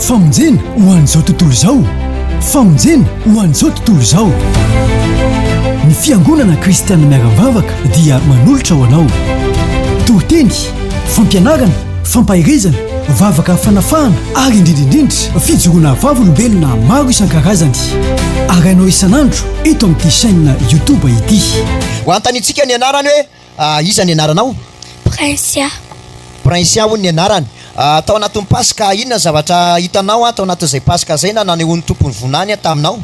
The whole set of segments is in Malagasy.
famonjena ho an'izao tontolo izao famonjena ho an'izao tontolo izao ny fiangonana kristianina miara-mivavaka dia manolotra ho anao tohiteny fampianarana fampahirizana vavaka fanafahana ary indrindrindrindra fijoroana vavolombelona maro isan-karazany ary anao isan'andro eto amin'ity chaîne YouTube ity ho antanitsika ny anarany hoe iza ny anaranao Princia ho ny anarany tao anatin'ny Paska inona zavatra hitanao tao anatin'izay Paska zay na nanehoan'ny tompony vonany taminao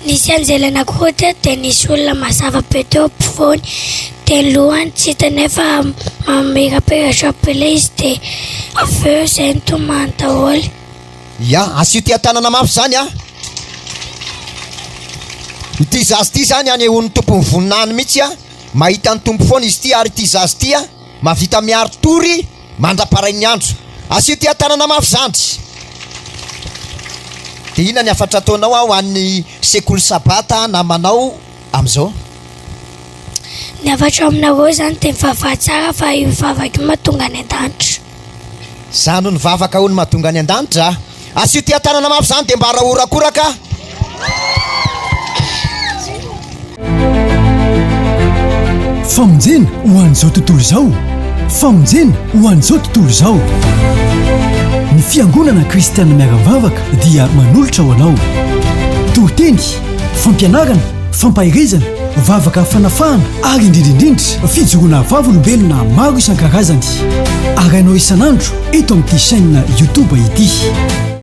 nisy anjelana koa dia nisy olona mazava be teo ampovoany dia lohany tsy hita nefa mamirapiratra bele izy dia avy eo izay nitomany daholo ya asio tia tanana mafy zany ity zazy ity zany anehoan'ny tompony voninany mihitsy mahita ny tompo foana izy ity ary ity zazy ity mavita miaro tory mandraparay ny andro asio tia tanana mafy zandry dia ina ny afatra ataonao ho an'ny sekoly sabata na manao amin'izao ny afatra aminareo zany dia mivavaka tsara fa io vavaka io mahatonga ny an-danitra zany ny vavaka ho ny mahatonga ny an-danitra asio tia tanana mafy zany dia mba rahorakoraka famonjena ho an'izao tontolo izao famonjena ho an'izao tontolo izao ny fiangonana kristianina miara-mivavaka dia manolotra ho anao tohiteny fampianarana fampahirizana vavaka fanafahana ary indrindrindrindra fijoroana vavolombelona maro isan-karazany ary anao isan'andro eto amin'ity chaîne YouTube ity